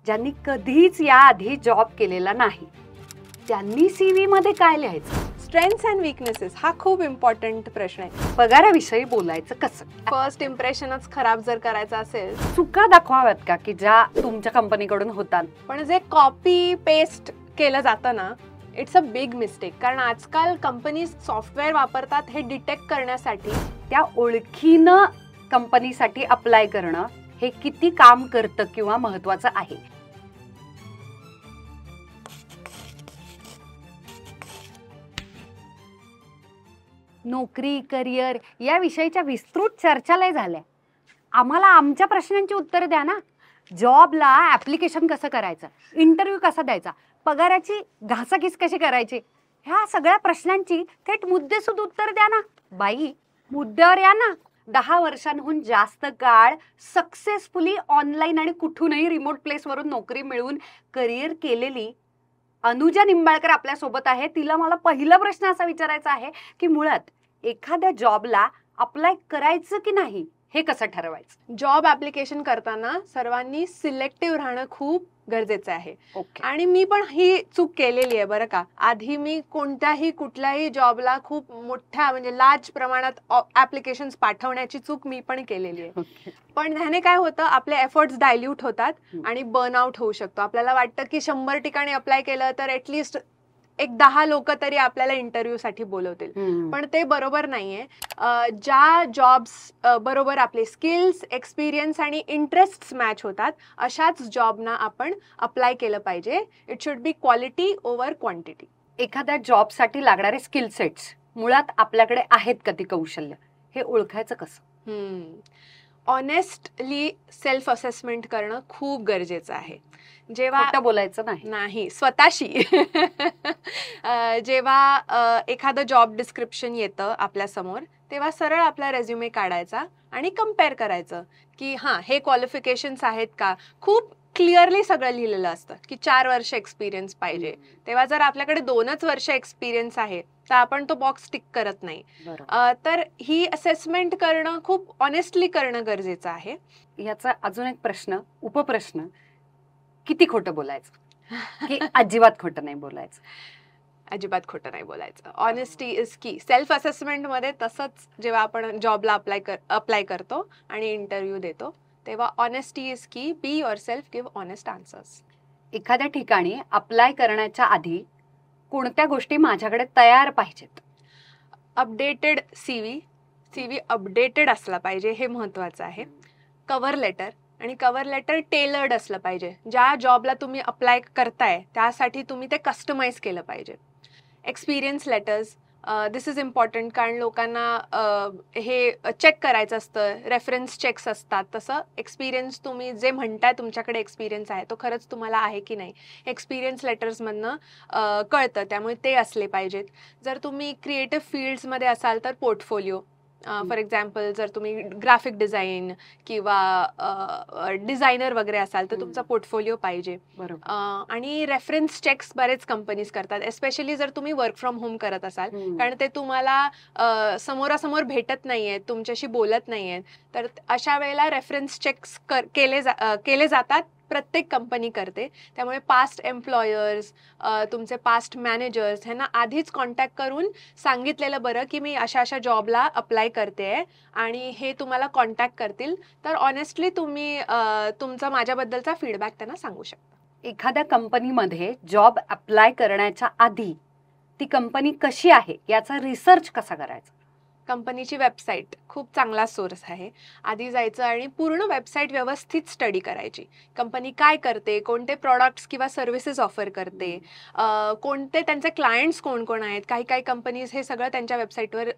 ज्यांनी कधीच याआधी जॉब केलेला नाही त्यांनी CV मध्ये काय लिहायचं? स्ट्रेंथ्स अँड वीकनेसेस हा खूप इम्पॉर्टंट प्रश्न आहे. पगाराविषयी बोलायचं कसं? फर्स्ट इम्प्रेशनच खराब जर करायचं असेल, चुका दाखवाव्यात का की ज्या तुमच्या कंपनीकडून होतात? पण जे कॉपी पेस्ट केलं जातं ना, इट्स अ बिग मिस्टेक. कारण आजकाल कंपनीज सॉफ्टवेअर वापरतात हे डिटेक्ट करण्यासाठी. त्या ओळखीनं कंपनीसाठी अप्लाय करणं हे किती काम करतं किंवा महत्वाचं आहे? नोकरी, करिअर या विषयीच्या विस्तृत चर्चालय झाल्या. आम्हाला आमच्या प्रश्नांची उत्तरं द्या ना. जॉबला ऍप्लिकेशन कसं करायचं, इंटरव्ह्यू कसा द्यायचा, पगाराची घासाघीस कशी करायची, ह्या सगळ्या प्रश्नांची थेट मुद्देसूद उत्तर द्या ना. बाई, मुद्द्यावर या ना. 10 वर्षांहून जास्त काळ सक्सेसफुली ऑनलाईन आणि कुठूनही रिमोट प्लेसवरून नोकरी मिळवून करिअर केलेली अनुजा निंबाळकर आपल्या सोबत आहे. तिला मला पहिला प्रश्न असा विचारायचा आहे की मुळात एखाद्या जॉबला अप्लाय करायचं की नाही हे कसं ठरवायचं? जॉब ऍप्लिकेशन करताना सर्वांनी सिलेक्टिव्ह राहणं खूप गरजेचं आहे. आणि मी पण ही चूक केलेली आहे बरं का. आधी मी कुठल्याही जॉबला खूप मोठ्या म्हणजे लार्ज प्रमाणात ऍप्लिकेशन्स पाठवण्याची चूक मी पण केलेली आहे. पण ह्याने काय होतं, आपले एफर्ट्स डायल्यूट होतात आणि बर्नआउट होऊ शकतो. आपल्याला वाटतं की 100 ठिकाणी अप्लाय केलं तर ऍटलिस्ट 10 लोक तरी आपल्याला इंटरव्ह्यू साठी बोलवतील. पण ते बरोबर नाहीये. ज्या जॉब्स बरोबर आपले स्किल्स, एक्सपिरियन्स आणि इंटरेस्ट मॅच होतात अशाच जॉबना आपण अप्लाय केलं पाहिजे. It should be quality over quantity. एखाद्या जॉबसाठी लागणारे स्किल सेट्स मुळात आपल्याकडे आहेत का ती कौशल्य, हे ओळखायचं कसं? ऑनेस्टली सेल्फ असेसमेंट करणं खूप गरजेचं आहे. जेव्हा बोलायचं नाही स्वतःशी. जेव्हा एखादं जॉब डिस्क्रिप्शन येतं आपल्या समोर तेव्हा सरळ आपला रेझ्युमे काढायचा आणि कम्पेअर करायचं की हां, हे क्वालिफिकेशन्स आहेत का. खूप क्लिअरली सगळं लिहिलेलं असतं की 4 वर्ष एक्सपिरियन्स पाहिजे. तेव्हा जर आपल्याकडे 2च वर्ष एक्सपिरियन्स आहे तर आपण तो बॉक्स टिक करत नाही. तर ही असेसमेंट करणं खूप ऑनेस्टली करणं गरजेचं आहे. याचा अजून एक प्रश्न, उपप्रश्न, किती खोटं बोलायचं की अजिबात खोटं नाही बोलायचं? अजिबात खोटं नाही बोलायचं. ऑनेस्टी इज की. सेल्फ असेसमेंट मध्ये तसंच जेव्हा आपण जॉबला अप्लाय करतो आणि इंटरव्ह्यू देतो तेव्हा ऑनेस्टी इज की. Be your self, give honest answers. एखाद्या ठिकाणी अप्लाय करण्याच्या आधी कोणत्या गोष्टी माझ्याकडे तयार पाहिजेत? अपडेटेड CV अपडेटेड असला पाहिजे, हे महत्वाचं आहे. कव्हर लेटर, आणि कव्हर लेटर टेलर्ड असलं पाहिजे. ज्या जॉबला तुम्ही अप्लाय करताय त्यासाठी तुम्ही ते कस्टमाइज केलं पाहिजे. Experience letters, this is important, कारण लोकांना हे चेक करायचं असतं, रेफरन्स चेक्स असतात. तसं एक्सपिरियन्स, तुम्ही जे म्हणताय तुमच्याकडे एक्सपिरियन्स आहे तो खरंच तुम्हाला आहे की नाही एक्सपिरियन्स लेटर्समधनं कळतं. त्यामुळे ते असले पाहिजेत. जर तुम्ही क्रिएटिव्ह फील्ड्समध्ये असाल तर पोर्टफोलिओ. फॉर एक्झाम्पल जर तुम्ही ग्राफिक डिझाईन किंवा डिझायनर वगैरे असाल तर तुमचा पोर्टफोलिओ पाहिजे. आणि रेफरन्स चेक्स बरेच कंपनीज करतात, एस्पेशली जर तुम्ही वर्क फ्रॉम होम करत असाल. कारण ते तुम्हाला समोरासमोर भेटत नाहीयेत, तुमच्याशी बोलत नाहीयेत. तर अशा वेळेला रेफरन्स चेक्स केले जातात. प्रत्येक कंपनी करते. त्यामुळे पास्ट एम्प्लॉयर्स, तुमचे पास्ट मॅनेजर्स ह्यांना आधीच कॉन्टॅक्ट करून सांगितलेलं बरं की मी अशा अशा जॉबला अप्लाय करते आणि हे तुम्हाला कॉन्टॅक्ट करतील. तर ऑनेस्टली तुम्ही तुमचा माझ्याबद्दलचा फीडबॅक त्यांना सांगू शकता. एखाद्या कंपनीमध्ये जॉब अप्लाय करण्याच्या आधी ती कंपनी कशी आहे याचा रिसर्च कसा करायचा? कंपनीची वेबसाईट खूप चांगला सोर्स आहे. आधी जायचं आणि पूर्ण वेबसाईट व्यवस्थित स्टडी करायची. कंपनी काय करते, कोणते प्रॉडक्ट्स किंवा सर्व्हिसेस ऑफर करते, कोणते त्यांचे क्लायंट्स कोण कोण आहेत. काही कंपनीज हे सगळं त्यांच्या वेबसाईटवर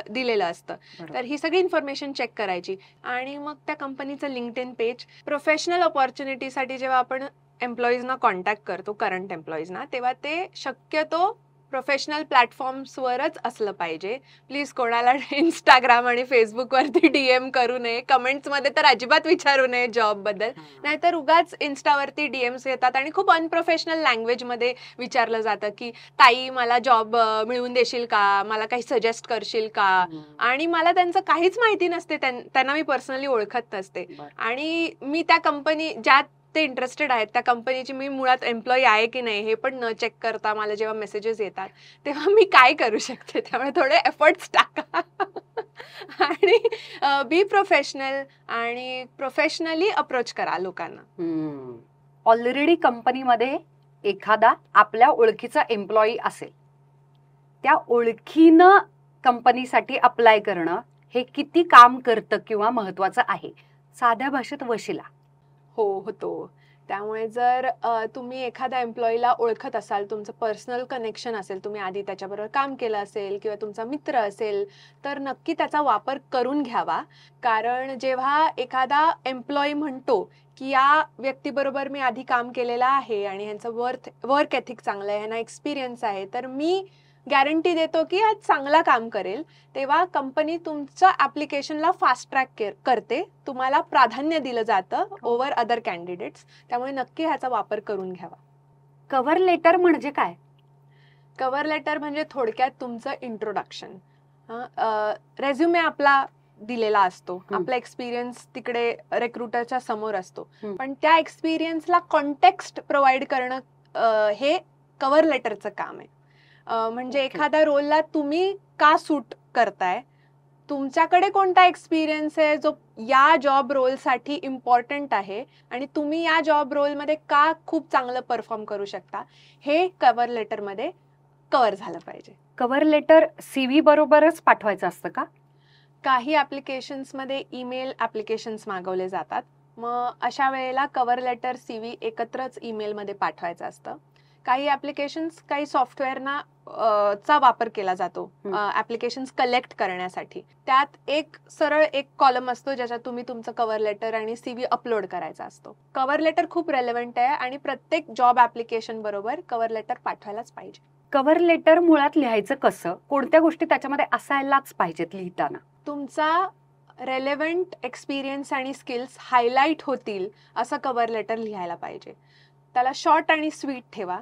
दिलेलं असतं. तर ही सगळी इन्फॉर्मेशन चेक करायची. आणि मग त्या कंपनीचं लिंक्डइन पेज. प्रोफेशनल ऑपॉर्च्युनिटीसाठी जेव्हा आपण एम्प्लॉईजना कॉन्टॅक्ट करतो, करंट एम्प्लॉईजना, तेव्हा ते शक्यतो प्रोफेशनल प्लॅटफॉर्म्सवरच असलं पाहिजे. प्लीज कोणाला इंस्टाग्राम आणि फेसबुकवरती DM करू नये. कमेंट्समध्ये तर अजिबात विचारू नये जॉबबद्दल. नाहीतर उगाच इन्स्टावरती DMs येतात आणि खूप अनप्रोफेशनल लँग्वेजमध्ये विचारलं जातं की ताई मला जॉब मिळवून देशील का, मला काही सजेस्ट करशील का. आणि मला त्यांचं काहीच माहिती नसते, त्यांना मी पर्सनली ओळखत नसते. आणि मी त्या कंपनी ज्या ते इंटरेस्टेड आहेत त्या कंपनीची, मी मुळात एम्प्लॉई आहे की नाही हे पण न चेक करता मला जेव्हा मेसेजेस येतात तेव्हा मी काय करू शकते, त्यामुळे थोडे एफर्ट्स टाका आणि बी प्रोफेशनल आणि प्रोफेशनली अप्रोच करा लोकांना. ऑलरेडी कंपनीमध्ये एखादा आपल्या ओळखीचा एम्प्लॉई असेल, त्या ओळखीनं कंपनीसाठी अप्लाय करणं हे किती काम करतं किंवा महत्वाचं आहे, साध्या भाषेत वशिला. होतो. त्यामुळे जर तुम्ही एखाद्या एम्प्लॉईला ओळखत असाल, तुमचं पर्सनल कनेक्शन असेल, तुम्ही आधी त्याच्याबरोबर काम केलं असेल किंवा तुमचा मित्र असेल, तर नक्की त्याचा वापर करून घ्यावा. कारण जेव्हा एखादा एम्प्लॉई म्हणतो की या व्यक्तीबरोबर मी आधी काम केलेलं आहे आणि ह्यांचं वर्क एथिक चांगलं आहे, ह्यांना एक्सपिरियन्स आहे, तर मी गॅरंटी देतो की हा चांगला काम करेल, तेव्हा कंपनी तुमच्या ऍप्लिकेशनला फास्ट ट्रॅक करते, तुम्हाला प्राधान्य दिलं जातं ओव्हर अदर कॅन्डिडेट्स. त्यामुळे नक्की ह्याचा वापर करून घ्यावा. कव्हर लेटर म्हणजे काय? कव्हर लेटर म्हणजे थोडक्यात तुमचं इंट्रोडक्शन. रेझ्युमे आपला दिलेला असतो, आपला एक्सपिरियन्स तिकडे रिक्रुटरच्या समोर असतो, पण त्या एक्सपिरियन्सला कॉन्टेक्स्ट प्रोव्हाइड करणं हे कव्हर लेटरचं काम आहे. म्हणजे एखाद्या रोलला तुम्ही का सूट करताय, तुमच्याकडे कोणता एक्सपिरियन्स आहे जो या जॉब रोलसाठी इम्पॉर्टंट आहे आणि तुम्ही या जॉब रोलमध्ये का खूप चांगलं परफॉर्म करू शकता, हे कव्हर लेटरमध्ये कव्हर झालं पाहिजे. कव्हर लेटर CV बरोबरच पाठवायचं असतं का? काही ऍप्लिकेशन्समध्ये ईमेल ऍप्लिकेशन्स मागवले जातात, मग अशा वेळेला कव्हर लेटर CV एकत्रच ईमेलमध्ये पाठवायचं असतं. काही ऍप्लिकेशन्स, काही सॉफ्टवेअरना चा वापर केला जातो ऍप्लिकेशन्स कलेक्ट करण्यासाठी. त्यात एक सरळ एक कॉलम असतो ज्याच्यात तुम्ही तुमचं कव्हर लेटर आणि CV अपलोड करायचा असतो. कव्हर लेटर खूप रेलेव्हंट आहे आणि प्रत्येक जॉब ऍप्लिकेशन बरोबर कव्हर लेटर पाठवायलाच पाहिजे. कव्हर लेटर मुळात लिहायचं कसं? कोणत्या गोष्टी त्याच्यामध्ये असायलाच पाहिजेत लिहिताना? तुमचा रेलेव्हंट एक्सपिरियन्स आणि स्किल्स हायलाइट होतील असं कव्हर लेटर लिहायला पाहिजे. त्याला शॉर्ट आणि स्वीट ठेवा.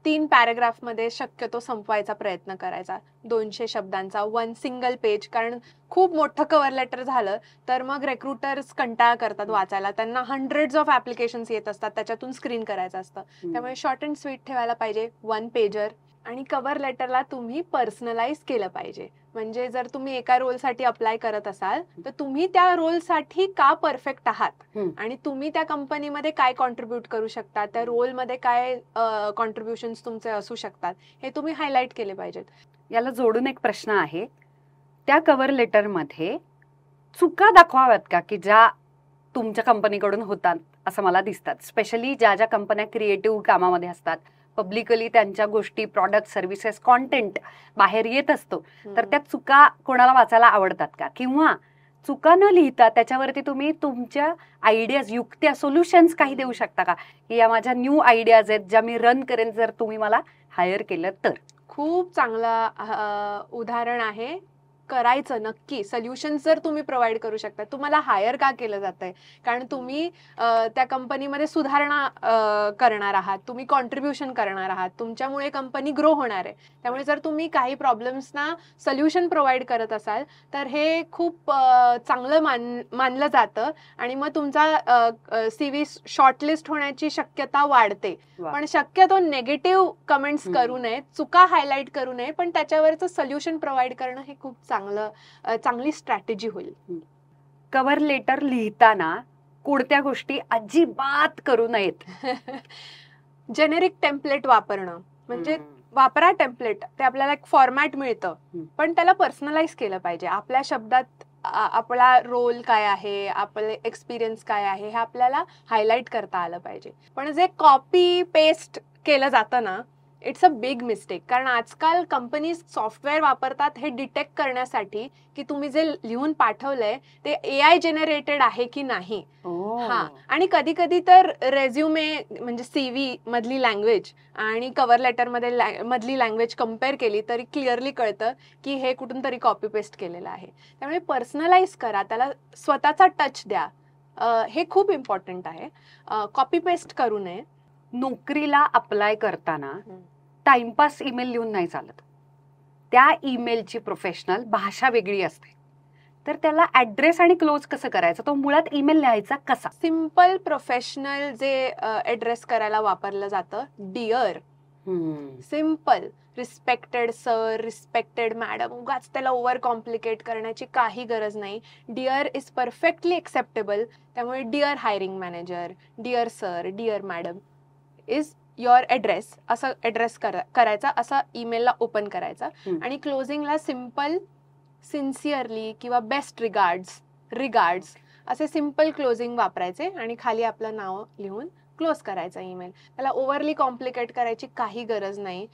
3 पॅराग्राफमध्ये शक्यतो संपवायचा प्रयत्न करायचा. 200 शब्दांचा 1 सिंगल पेज. कारण खूप मोठं कव्हर लेटर झालं तर मग रिक्रुटर्स कंटाळा करतात वाचायला, त्यांना हंड्रेड्स ऑफ ऍप्लिकेशन्स येत असतात, त्याच्यातून स्क्रीन करायचं असतं. त्यामुळे शॉर्ट अँड स्वीट ठेवायला पाहिजे, 1 पेजर. आणि कव्हर लेटरला तुम्ही पर्सनलाइज केलं पाहिजे. म्हणजे जर तुम्ही एका रोलसाठी अप्लाय करत असाल तर तुम्ही त्या रोलसाठी का परफेक्ट आहात आणि तुम्ही त्या कंपनीमध्ये काय कॉन्ट्रीब्यूट करू शकता, त्या रोलमध्ये काय कॉन्ट्रीब्युशन्स तुमचे असू शकतात, हे तुम्ही हायलाइट केले पाहिजेत. याला जोडून एक प्रश्न आहे, त्या कव्हर लेटरमध्ये चुका दाखवाव्यात का की ज्या तुमच्या कंपनीकडून होतात असं मला दिसतात? स्पेशली ज्या ज्या कंपन्या क्रिएटिव्ह कामामध्ये असतात, पब्लिकली त्यांच्या गोष्टी, प्रॉडक्ट, सर्व्हिसेस, कॉन्टेंट बाहेर येत असतो, तर त्या चुका कोणाला वाचायला आवडतात का? किंवा चुका न लिहिता त्याच्यावरती तुम्ही तुमच्या आयडियाज, युक्त्या, सोल्युशन्स काही देऊ शकता का, की या माझ्या न्यू आयडियाज आहेत ज्या मी रन करेन जर तुम्ही मला हायर केलं तर? खूप चांगला उदाहरण आहे. करायचं नक्की. सोल्युशन्स जर तुम्ही प्रोव्हाइड करू शकता. तुम्हाला हायर का केलं जातंय? कारण तुम्ही त्या कंपनीमध्ये सुधारणा करणार आहात, तुम्ही कॉन्ट्रीब्युशन करणार आहात, तुमच्यामुळे कंपनी ग्रो होणार आहे. त्यामुळे जर तुम्ही काही प्रॉब्लेम्सना सोल्युशन प्रोव्हाइड करत असाल तर हे खूप चांगलं मानलं जातं आणि मग तुमचा CV शॉर्टलिस्ट होण्याची शक्यता वाढते. पण शक्यतो नेगेटिव्ह कमेंट्स करू नये, चुका हायलाइट करू नये, पण त्याच्यावरचं सोल्युशन प्रोव्हाइड करणं हे खूप चांगली स्ट्रॅटेजी होईल. कव्हर लेटर लिहिताना कोणत्या गोष्टी अजिबात करू नयेत? जेनेरिक टेम्पलेट वापरणं. म्हणजे वापरा टेम्पलेट, ते आपल्याला एक फॉर्मॅट मिळतं, पण त्याला पर्सनलाइज केलं पाहिजे. आपल्या शब्दात आपला रोल काय आहे, आपले एक्सपिरियन्स काय आहे, हे आपल्याला हायलाइट करता आलं पाहिजे. पण जे कॉपी पेस्ट केलं जातं ना, इट्स अ बिग मिस्टेक. कारण आजकाल कंपनीज सॉफ्टवेअर वापरतात हे डिटेक्ट करण्यासाठी की तुम्ही जे लिहून पाठवलंय ते AI जनरेटेड आहे की नाही. आणि कधी कधी तर रेझ्युमे म्हणजे CV मधली लँग्वेज आणि कव्हर लेटर मधली लँग्वेज कम्पेअर केली तरी क्लिअरली कळतं की हे कुठून तरी कॉपी पेस्ट केलेलं आहे. त्यामुळे पर्सनलाइज करा, त्याला स्वतःचा टच द्या, हे खूप इम्पॉर्टंट आहे. कॉपी पेस्ट करू नये. नोकरीला अप्लाय करताना टाइमपास ईमेल लिहून नाही चालत. त्या ईमेलची प्रोफेशनल भाषा वेगळी असते, तर त्याला ऍड्रेस आणि क्लोज कसं करायचं, तो मुळात ईमेल लिहायचा कसा? सिम्पल प्रोफेशनल जे ऍड्रेस करायला वापरलं जातं, dear, simple, respected sir, respected madam, उगाच त्याला ओव्हर कॉम्प्लिकेट करण्याची काही गरज नाही. Dear is perfectly acceptable. त्यामुळे dear hiring manager, dear sir, dear madam is your address, असं ॲड्रेस करायचा, असा ईमेलला ओपन करायचा. आणि क्लोजिंगला सिम्पल, सिन्सिअरली किंवा बेस्ट रिगार्ड्स असे सिम्पल क्लोजिंग वापरायचे आणि खाली आपलं नाव लिहून क्लोज करायचा ईमेल. त्याला ओव्हरली कॉम्प्लिकेट करायची काही गरज नाही.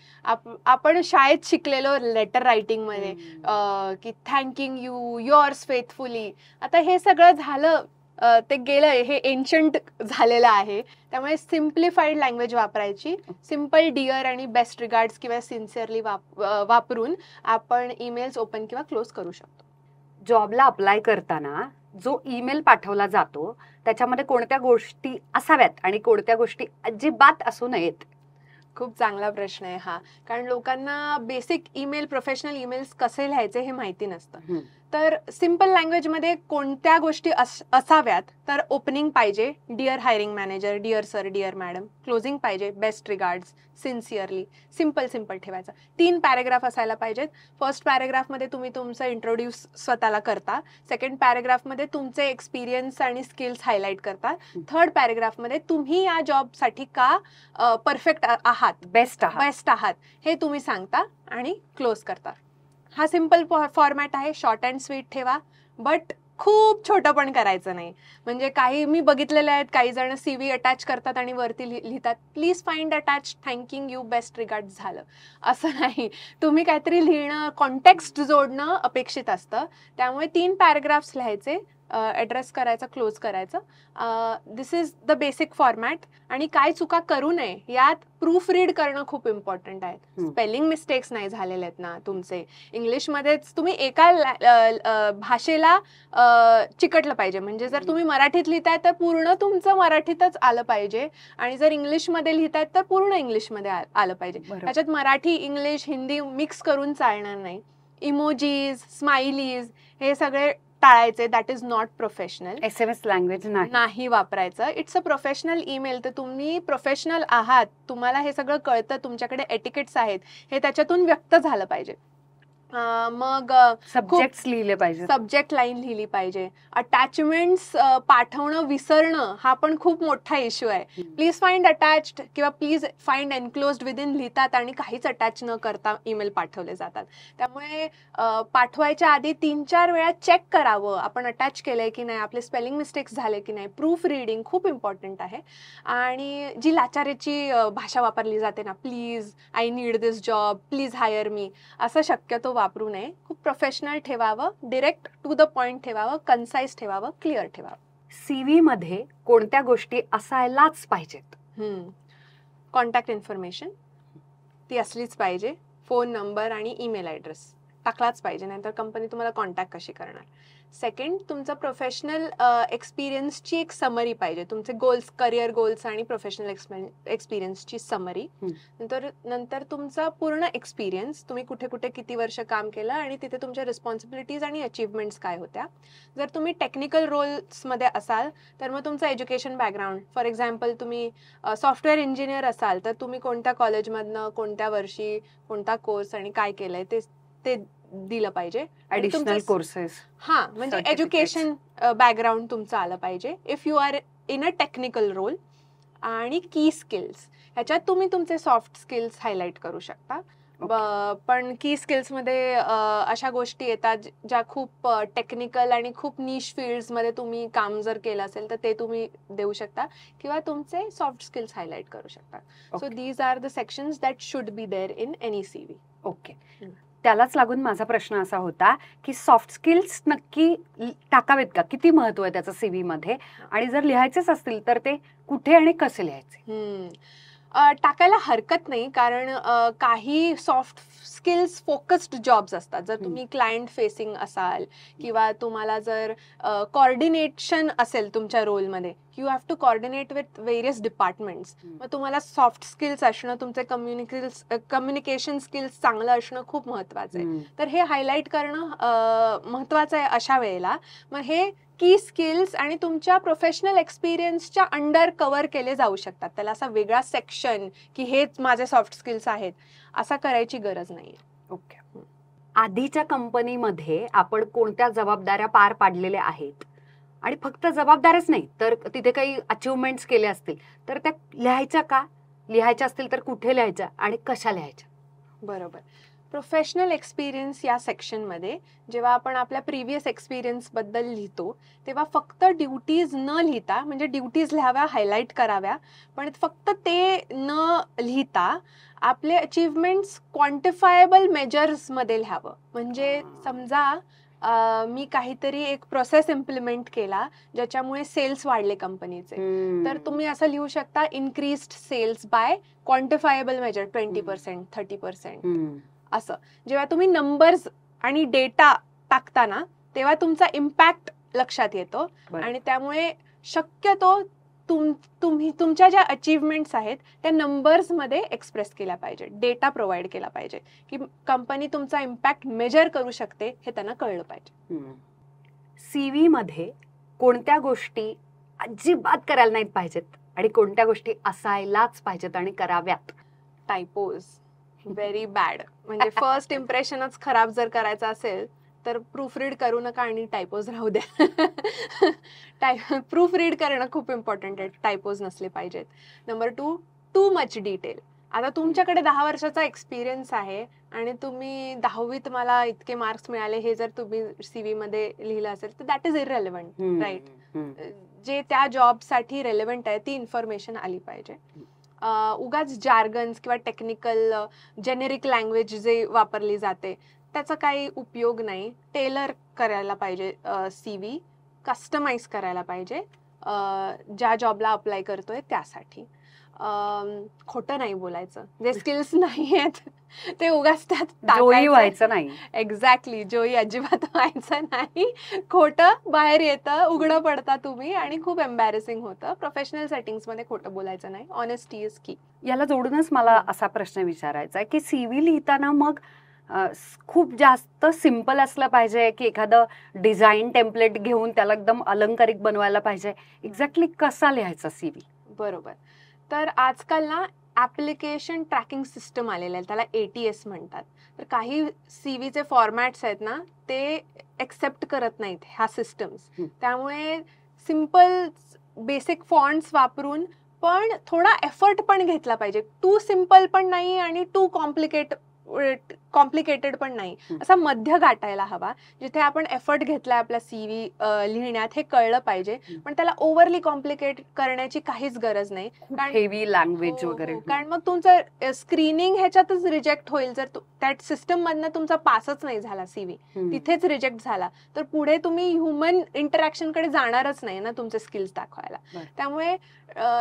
आपण शाळेत शिकलेलो लेटर रायटिंगमध्ये की थँकिंग यू, युअर्स फेथफुली, आता हे सगळं झालं, ते गेलं, हे एन्शंट झालेलं आहे. त्यामुळे सिम्प्लिफाईड लँग्वेज वापरायची. सिम्पल डिअर आणि बेस्ट रिगार्ड्स किंवा सिन्सिअरली वापरून आपण ईमेल्स ओपन किंवा क्लोज करू शकतो. जॉबला अप्लाय करताना जो ईमेल पाठवला जातो त्याच्यामध्ये कोणत्या गोष्टी असाव्यात आणि कोणत्या गोष्टी अजिबात असू नयेत? खूप चांगला प्रश्न आहे हा, कारण लोकांना बेसिक ईमेल, प्रोफेशनल ईमेल्स कसे लिहायचे हे माहिती नसतं. तर सिम्पल लँग्वेजमध्ये कोणत्या गोष्टी असाव्यात, तर ओपनिंग पाहिजे dear hiring manager, dear sir, dear madam. Closing पाहिजे बेस्ट रिगार्ड्स, सिन्सिअरली, सिम्पल ठेवायचं. 3 पॅरेग्राफ असायला पाहिजेत. फर्स्ट पॅरेग्राफमध्ये तुम्ही तुमचं इंट्रोड्यूस स्वतःला करता. सेकंड पॅरेग्राफमध्ये तुमचे एक्सपिरियन्स आणि स्किल्स हायलाईट करता. थर्ड पॅरेग्राफमध्ये तुम्ही या जॉबसाठी का परफेक्ट आहात, बेस्ट आहात हे तुम्ही सांगता आणि क्लोज करता. हा सिम्पल फॉर्मॅट आहे. शॉर्ट अँड स्वीट ठेवा, बट खूप छोटं पण करायचं नाही. म्हणजे काही मी बघितलेले आहेत, काही जण CV अटॅच करतात आणि वरती लिहितात please find attach thanking you, best regards झालं. असं नाही, तुम्ही काहीतरी लिहिणं, कॉन्टेक्स्ट जोडणं अपेक्षित असतं. त्यामुळे 3 पॅरेग्राफ्स लिहायचे, ॲड्रेस करायचा, क्लोज करायचं. दिस इज द बेसिक फॉर्मॅट. आणि काय चुका करू नये यात प्रूफ रीड करणं खूप इम्पॉर्टंट आहे. स्पेलिंग मिस्टेक्स नाही झालेले आहेत ना तुमचे. इंग्लिशमध्येच तुम्ही एका भाषेला चिकटलं पाहिजे. म्हणजे जर तुम्ही मराठीत लिहिताय तर पूर्ण तुमचं मराठीतच आलं पाहिजे, आणि जर इंग्लिशमध्ये लिहितायत तर पूर्ण इंग्लिशमध्ये आलं पाहिजे. त्याच्यात मराठी, इंग्लिश, हिंदी मिक्स करून चालणार नाही. इमोजीज, स्माइलीज हे सगळे टाळायचे. That is not professional. SMS language नाही वापरायचं. It's a professional email. तर तुम्ही प्रोफेशनल आहात, तुम्हाला हे सगळं कळतं, तुमच्याकडे एटिकेट्स आहेत, हे त्याच्यातून व्यक्त झालं पाहिजे. मग सब्जेक्ट लिहिले पाहिजे, सब्जेक्ट लाईन लिहिली पाहिजे. अटॅचमेंट्स पाठवणं विसरणं हा पण खूप मोठा इश्यू आहे. प्लीज फाइंड अटॅच्ड किंवा प्लीज फाइंड एनक्लोज्ड विदिन लिहितात आणि काहीच अटॅच न करता ईमेल पाठवले जातात. त्यामुळे पाठवायच्या आधी 3-4 वेळा चेक करावं आपण अटॅच केलंय की नाही, आपले स्पेलिंग मिस्टेक्स झाले की नाही. प्रूफ रिडिंग खूप इम्पॉर्टंट आहे. आणि जी लाचारीची भाषा वापरली जाते ना, please, I need this job, please hire me, असं शक्यतो वापरू नये. खूप प्रोफेशनल ठेवावं, डिरेक्ट टू द पॉइंट ठेवावं, कन्साइज ठेवावं, क्लिअर ठेवावं. CV मध्ये कोणत्या गोष्टी असायलाच पाहिजेत? कॉन्टॅक्ट इन्फॉर्मेशन ती असलीच पाहिजे. फोन नंबर आणि ईमेल ॲड्रेस टाकलाच पाहिजे, नाहीतर कंपनी तुम्हाला कॉन्टॅक्ट कशी करणार. सेकंड, तुमचं प्रोफेशनल एक्सपिरियन्सची एक समरी पाहिजे. तुमचे गोल्स, करिअर गोल्स आणि प्रोफेशनल एक्सपिरियन्सची समरी. नंतर तुमचा पूर्ण एक्सपिरियन्स, तुम्ही कुठे कुठे किती वर्ष काम केलं आणि तिथे तुमच्या रिस्पॉन्सिबिलिटीज आणि अचीवमेंट्स काय होत्या. जर तुम्ही टेक्निकल रोल्समध्ये असाल तर मग तुमचं एज्युकेशन बॅकग्राऊंड, फॉर एक्झाम्पल तुम्ही सॉफ्टवेअर इंजिनियर असाल तर तुम्ही कोणत्या कॉलेजमधनं, कोणत्या वर्षी, कोणता कोर्स आणि काय केलंय ते दिलं पाहिजे. ऍडिशनल कोर्सेस, म्हणजे एज्युकेशन बॅकग्राऊंड तुमचं आलं पाहिजे. If you are in a technical role. आणि की स्किल्स, ह्याच्यात तुम्ही तुमचे सॉफ्ट स्किल्स हायलाईट करू शकता. पण की स्किल्समध्ये अशा गोष्टी येतात ज्या खूप टेक्निकल आणि खूप निश फील्ड्समध्ये तुम्ही काम जर केलं असेल तर ते तुम्ही देऊ शकता, किंवा तुमचे सॉफ्ट स्किल्स हायलाईट करू शकता. So these are the sections that should be there in any CV. Okay. त्यालाच लागून माझा प्रश्न असा होता की सॉफ्ट स्किल्स नक्की टाकावेत का? किती महत्व आहे त्याचं CV मध्ये? आणि जर लिहायचेच असतील तर ते कुठे आणि कसे लिहायचे? टाकायला हरकत नाही, कारण काही सॉफ्ट स्किल्स फोकस्ड जॉब्स असतात. जर तुम्ही क्लायंट फेसिंग असाल किंवा तुम्हाला जर कॉर्डिनेशन असेल तुमच्या रोलमध्ये, you have to coordinate with various departments, मग तुम्हाला सॉफ्ट स्किल्स असणं, तुमचे कम्युनिकेशन स्किल्स चांगलं असणं खूप महत्वाचं आहे. तर हे हायलाईट करणं महत्वाचं आहे अशा वेळेला. मग हे की स्किल्स आणि तुमच्या प्रोफेशनल एक्सपिरियन्सच्या अंडर कव्हर केले जाऊ शकतात. त्याला असा वेगळा सेक्शन की हेच माझे सॉफ्ट स्किल्स आहेत असा करायची गरज नाही. ओके. आधीच्या कंपनीमध्ये आपण कोणत्या जबाबदाऱ्या पार पाडलेल्या आहेत आणि फक्त जबाबदाऱ्याच नाही तर तिथे काही अचिव्हमेंट्स केले असतील तर त्या लिहायच्या का, लिहायच्या असतील तर कुठे लिहायच्या आणि कशा लिहायच्या? बरोबर. प्रोफेशनल एक्सपिरियन्स या सेक्शनमध्ये जेव्हा आपण आपल्या प्रिव्हियस एक्सपिरियन्सबद्दल लिहितो तेव्हा फक्त ड्युटीज न लिहिता, म्हणजे ड्युटीज लिहाव्या, हायलाईट कराव्या, पण फक्त ते न लिहिता आपले अचीवमेंट्स क्वांटिफायबल मेजर्समध्ये लिहावं. म्हणजे समजा मी काहीतरी एक प्रोसेस इम्प्लिमेंट केला ज्याच्यामुळे सेल्स वाढले कंपनीचे, तर तुम्ही असं लिहू शकता increased sales by quantifiable measure 20%, 30%. असं जेव्हा तुम्ही नंबर्स आणि डेटा टाकताना तेव्हा तुमचा इम्पॅक्ट लक्षात येतो आणि त्यामुळे शक्यतो तुम्ही तुमच्या ज्या अचीवमेंट्स आहेत त्या नंबर्स मध्ये एक्सप्रेस केल्या पाहिजे, डेटा प्रोव्हाइड केला पाहिजे की कंपनी तुमचा इम्पॅक्ट मेजर करू शकते हे त्यांना कळलं पाहिजे. सीव्ही मध्ये कोणत्या गोष्टी अजिबात करायला नाहीत पाहिजेत आणि कोणत्या गोष्टी असायलाच पाहिजेत आणि कराव्यात? टायपोज व्हेरी बॅड. म्हणजे फर्स्ट इम्प्रेशनच खराब जर करायचं असेल तर प्रूफ रीड करू नका आणि टायपोज राहू द्या. प्रूफ रीड करणं खूप इम्पॉर्टंट आहे, टायपोज नसले पाहिजेत. Number 2, too much detail. आता तुमच्याकडे 10 वर्षाचा एक्सपिरियन्स आहे आणि तुम्ही 10वीत मला इतके मार्क्स मिळाले हे जर तुम्ही CV मध्ये लिहिलं असेल तर दॅट इज इररेलेव्हंट, राईट? जे त्या जॉबसाठी रेलेव्हंट आहे ती इन्फॉर्मेशन आली पाहिजे. उगाच जार्गन्स किंवा टेक्निकल जेनेरिक लँग्वेज जे वापरली जाते त्याचा काही उपयोग नाही. टेलर करायला पाहिजे CV, कस्टमाइज करायला पाहिजे ज्या जॉबला अप्लाय करतोय त्यासाठी. खोटं नाही बोलायचं, जे स्किल्स नाही आहेत ते उगाच त्यात जोई व्हायचं नाही. एक्झॅक्टली, जोई अजिबात व्हायचं नाही. खोटं बाहेर येतं, उघडं पडता तुम्ही आणि खूप एम्बॅरेसिंग होतं. प्रोफेशनल सेटिंग्स मध्ये खोटं बोलायचं नाही. ऑनेस्टी इज की. याला जोडूनच मला असा प्रश्न विचारायचा आहे की CV लिहिताना मग खूप जास्त सिम्पल असलं पाहिजे की एखादं डिझाईन टेम्पलेट घेऊन त्याला एकदम अलंकारिक बनवायला पाहिजे? एक्झॅक्टली कसा लिहायचा CV? बरोबर. तर आजकाल ना ऍप्लिकेशन ट्रॅकिंग सिस्टम आलेलं आहे, त्याला ATS म्हणतात. तर काही CVचे फॉर्मॅट्स आहेत ना ते एक्सेप्ट करत नाहीत ह्या सिस्टम्स. त्यामुळे सिम्पल बेसिक फॉन्ट्स वापरून पण थोडा एफर्ट पण घेतला पाहिजे. टू सिम्पल पण नाही आणि टू कॉम्प्लिकेटेड पण नाही, असा मध्य गाठायला हवा. जिथे आपण एफर्ट घेतलाय आपला CV लिहिण्यात हे कळलं पाहिजे, पण त्याला ओव्हरली कॉम्प्लिकेट करण्याची काहीच गरज नाही. हेवी लँग्वेज वगैरे. कारण मग तुमचं स्क्रीनिंग ह्याच्यातच रिजेक्ट होईल. जर त्या सिस्टम मधनं तुमचा पासच नाही झाला CV, तिथेच रिजेक्ट झाला तर पुढे तुम्ही ह्युमन इंटरॅक्शन कडे जाणारच नाही ना तुमचे स्किल्स दाखवायला. त्यामुळे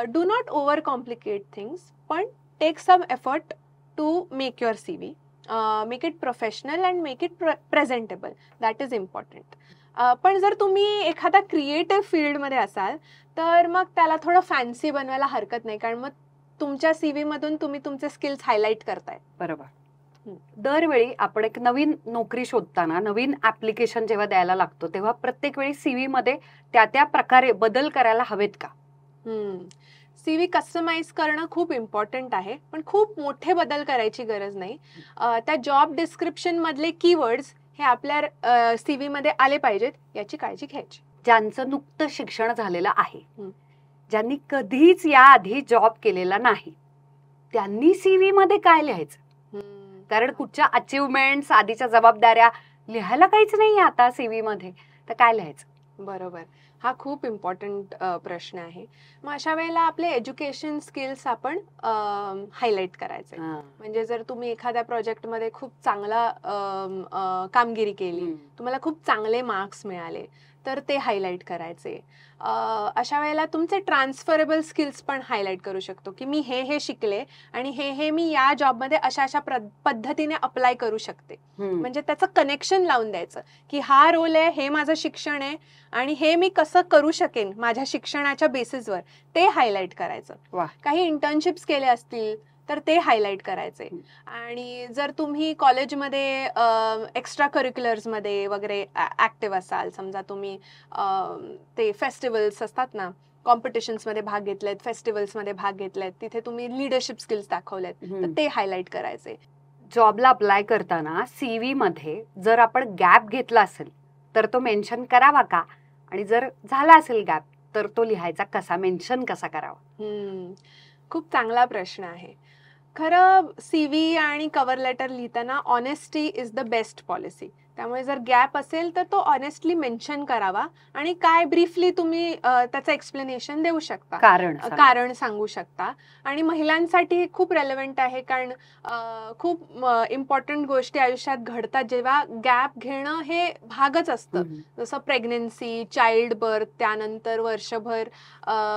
do not over complicate things, पण take some effort to make your CV. Make it professional and make it presentable. That is important. पण जर तुम्ही एखादा क्रिएटिव्ह फील्डमध्ये असाल तर मग त्याला थोडं फॅन्सी बनवायला हरकत नाही, कारण मग तुमच्या CV मधून तुम्ही तुमचे स्किल्स हायलाईट करताय. बरोबर. दरवेळी आपण एक नवीन नोकरी शोधताना नवीन ऍप्लिकेशन जेव्हा द्यायला लागतो तेव्हा प्रत्येक वेळी CV मध्ये त्या प्रकारे बदल करायला हवेत का? CV कस्टमाइज करणं खूप इम्पॉर्टंट आहे, पण खूप मोठे बदल करायची गरज नाही. त्या जॉब डिस्क्रिप्शन मधले कीवर्ड्स हे आपल्या CV मध्ये आले पाहिजेत याची काळजी घ्यायची. ज्यांचं नुकतं शिक्षण झालेलं आहे, ज्यांनी कधीच याआधी जॉब केलेला नाही, त्यांनी CV मध्ये काय लिहायचं? कारण कुठच्या अचिव्हमेंट्स, आधीच्या जबाबदाऱ्या लिहायला काहीच नाही आता CV मध्ये, तर काय लिहायचं? बरोबर. हा खूप इम्पॉर्टंट प्रश्न आहे. मग अशा वेळेला आपले एज्युकेशन स्किल्स आपण हायलाइट करायचे. म्हणजे जर तुम्ही एखाद्या प्रोजेक्टमध्ये खूप चांगला कामगिरी केली, तुम्हाला खूप चांगले मार्क्स मिळाले, तर ते हायलाईट करायचे. अशा वेळेला तुमचे ट्रान्सफरेबल स्किल्स पण हायलाईट करू शकतो की मी हे शिकले आणि हे मी या जॉबमध्ये अशा पद्धतीने अप्लाय करू शकते. म्हणजे त्याचं कनेक्शन लावून द्यायचं की हा रोल आहे, हे माझं शिक्षण आहे आणि हे मी कसं करू शकेन माझ्या शिक्षणाच्या बेसिसवर, ते हायलाईट करायचं. वा. काही इंटर्नशिप्स केले असतील तर ते हायलाईट करायचे. आणि जर तुम्ही कॉलेजमध्ये एक्स्ट्रा करिक्युलर्समध्ये वगैरे ऍक्टिव्ह असाल, समजा तुम्ही ते फेस्टिवल्स असतात ना, कॉम्पिटिशन्समध्ये भाग घेतलेत, फेस्टिवल्समध्ये भाग घेतलेत, तिथे तुम्ही लिडरशिप स्किल्स दाखवलेत, तर ते हायलाईट करायचे. जॉबला अप्लाय करताना CV मध्ये जर आपण गॅप घेतला असेल तर तो मेन्शन करावा का, आणि जर झाला असेल गॅप तर तो लिहायचा कसा, मेन्शन कसा करावा? खूप चांगला प्रश्न आहे. खरं CV आणि कव्हर लेटर लिहिताना honesty is the best policy. त्यामुळे जर गॅप असेल तर तो ऑनेस्टली मेन्शन करावा आणि काय ब्रीफली तुम्ही त्याचं एक्सप्लेनेशन देऊ शकता, कारण सांगू शकता. आणि महिलांसाठी खूप रेलेव्हंट आहे, कारण खूप इम्पॉर्टंट गोष्टी आयुष्यात घडतात जेव्हा गॅप घेणं हे भागच असतं. जसं प्रेग्नन्सी, चाइल्ड बर्थ, त्यानंतर वर्षभर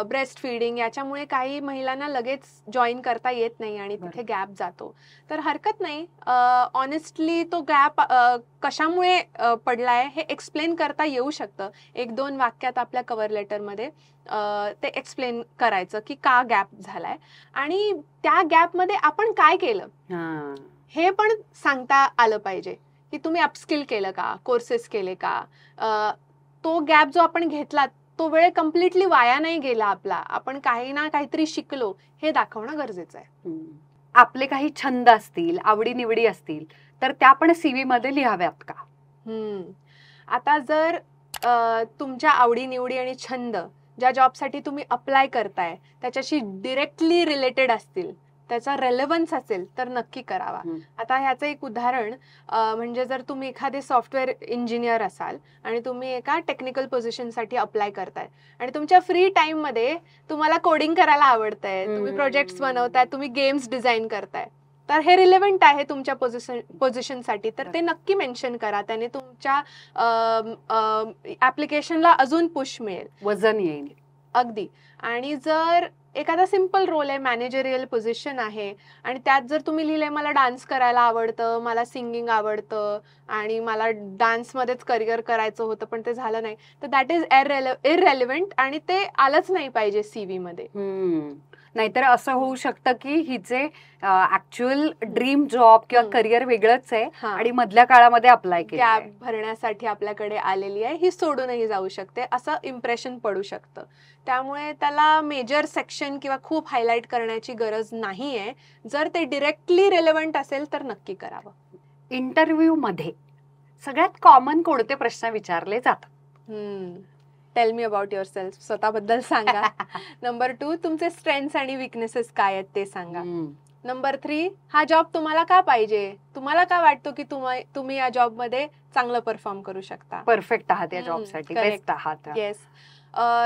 ब्रेस्ट फीडिंग, याच्यामुळे काही महिलांना लगेच जॉईन करता येत नाही आणि तिथे गॅप जातो. तर हरकत नाही, ऑनेस्टली तो गॅप कशामुळे पडलाय हे एक्सप्लेन करता येऊ शकतं. 1-2 वाक्यात आपल्या कव्हर लेटरमध्ये ते एक्सप्लेन करायचं की का गॅप झालाय आणि त्या गॅपमध्ये आपण काय केलं हे पण सांगता आलं पाहिजे. की तुम्ही अपस्किल केलं का, कोर्सेस केले का, तो गॅप जो आपण घेतला तो वेळ कम्प्लिटली वाया नाही गेला आपला, आपण काही ना काहीतरी शिकलो, हे दाखवणं गरजेचं आहे. आपले काही छंद असतील, आवडी-निवडी असतील तर त्या पण CV मध्ये लिहाव्यात का? आता जर तुमच्या आवडी-निवडी आणि छंद ज्या जॉबसाठी तुम्ही अप्लाय करताय त्याच्याशी डिरेक्टली रिलेटेड असतील, त्याचा रेलेव्हन्स असेल तर नक्की करावा. आता ह्याचं एक उदाहरण म्हणजे जर तुम्ही एखादे सॉफ्टवेअर इंजिनियर असाल आणि तुम्ही एका टेक्निकल पोझिशनसाठी अप्लाय करताय आणि तुमच्या फ्री टाइम मध्ये तुम्हाला कोडिंग करायला आवडतंय, तुम्ही प्रोजेक्ट्स बनवताय, तुम्ही गेम्स डिझाईन करताय, तर हे रिलेव्हंट आहे तुमच्या पोझिशनसाठी, तर ते नक्की मेन्शन करा. त्याने तुमच्या ऍप्लिकेशनला अजून पुश मिळेल, वजन येईल. अगदी. आणि जर एखादा सिम्पल रोल आहे, मॅनेजरियल पोझिशन आहे आणि त्यात जर तुम्ही लिहिलंय मला डान्स करायला आवडतं, मला सिंगिंग आवडतं आणि मला डान्समध्येच करिअर करायचं होतं पण ते झालं नाही, तर दॅट इज इररेलेव्हंट आणि ते आलंच नाही पाहिजे CV मध्ये. नाहीतर असं होऊ शकतं की हिचे ऍक्च्युअल ड्रीम जॉब किंवा करिअर वेगळंच आहे आणि मधल्या काळामध्ये अप्लाय केलं, गॅप भरण्यासाठी आपल्याकडे आलेली आहे, ही सोडूनही जाऊ शकते, असं इम्प्रेशन पडू शकतं. त्यामुळे त्याला मेजर सेक्शन किंवा खूप हायलाईट करण्याची गरज नाहीये. जर ते डिरेक्टली रिलेव्हंट असेल तर नक्की करावं. इंटरव्ह्यू मध्ये सगळ्यात कॉमन कोणते प्रश्न विचारले जातात? Tell me about your self, स्वतःबद्दल सांगा. नंबर 2, तुमचे स्ट्रेंथ्स आणि विकनेसेस काय आहेत ते सांगा. नंबर 3, हा जॉब तुम्हाला का पाहिजे, तुम्हाला का वाटतो की तुम्ही या जॉब मध्ये चांगलं परफॉर्म करू शकता, परफेक्ट आहात या जॉबसाठी, बेस्ट आहात. येस.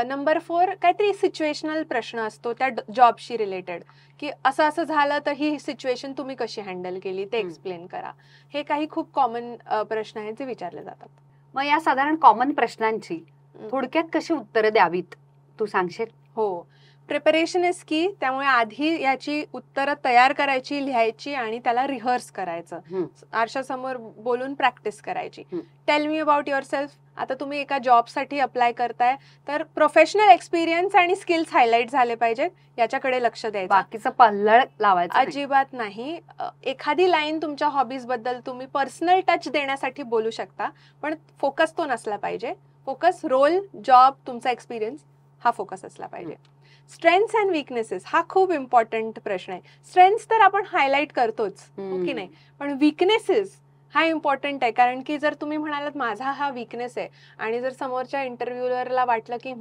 नंबर 4, काहीतरी सिच्युएशनल प्रश्न असतो त्या जॉबशी रिलेटेड, की असं झालं तर ही सिच्युएशन तुम्ही कशी हँडल केली ते एक्सप्लेन करा. हे काही खूप कॉमन प्रश्न आहेत जे विचारले जातात. मग या साधारण कॉमन प्रश्नांची थोडक्यात कशी उत्तरं द्यावीत तू सांगशील? हो, प्रिपरेशन इज की. त्यामुळे आधी याची उत्तरं तयार करायची, लिहायची आणि त्याला रिहर्स करायचं, आरशासमोर बोलून प्रॅक्टिस करायची. Tell me about your self. आता तुम्ही एका जॉबसाठी अप्लाय करताय तर प्रोफेशनल एक्सपिरियन्स आणि स्किल्स हायलाइट झाले पाहिजेत, याच्याकडे लक्ष द्यायचं, बाकीचं पल्लळ लावायचं अजिबात नाही. एखादी लाईन तुमच्या हॉबीज बद्दल तुम्ही पर्सनल टच देण्यासाठी बोलू शकता, पण फोकस तो नसला पाहिजे. फोकस रोल, जॉब, तुमचा एक्सपिरियन्स हा फोकस असला पाहिजे. स्ट्रेंथ्स अँड विकनेसेस हा खूप इम्पॉर्टंट प्रश्न आहे. स्ट्रेंथ्स तर आपण हायलाइट करतोच, हो की नाही, पण विकनेसेस हा इम्पॉर्टंट आहे. कारण की जर तुम्ही म्हणालात माझा हा विकनेस आहे आणि जर समोरच्या इंटरव्ह्यूअरला वाटलं की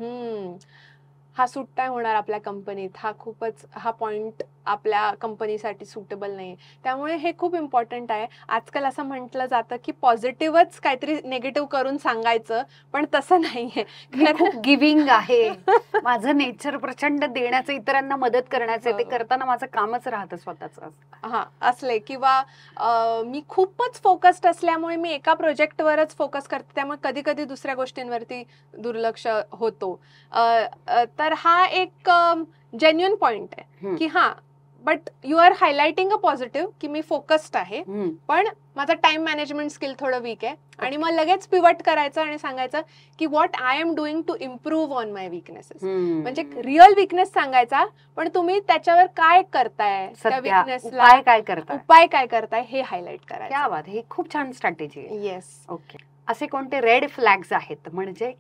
हा सूट नाही होणार आपल्या कंपनीत, हा पॉइंट आपल्या कंपनीसाठी सुटेबल नाही. त्यामुळे हे खूप इम्पॉर्टंट आहे. आजकाल असं म्हटलं जातं की पॉझिटिव्हच काहीतरी निगेटिव्ह करून सांगायचं, पण तसं नाहीये. मी खूप गिव्हिंग आहे, माझं नेचर प्रचंड देण्याचं, इतरांना मदत करण्याचं, ते करताना माझं कामच राहतं स्वतःचं. हा असले किंवा मी खूपच फोकस्ड असल्यामुळे मी एका प्रोजेक्टवरच फोकस करते, त्यामुळे कधी कधी दुसऱ्या गोष्टींवरती दुर्लक्ष होतो. तर हा एक जेन्युइन पॉइंट आहे की हा, but you are highlighting a positive की मी फोकस्ड आहे, पण माझं टाइम मॅनेजमेंट स्किल थोडं वीक आहे. आणि मग लगेच पिवट करायचं आणि सांगायचं की what I am doing to improve on my weaknesses. म्हणजे रिअल विकनेस सांगायचा, पण तुम्ही त्याच्यावर काय करताय, त्या विकनेसला उपाय काय करताय हे हायलाइट करायचं. क्या बात, हे खूप छान स्ट्रॅटेजी आहे. येस. ओके. असे कोणते रेड फ्लॅग्स आहेत, म्हणजे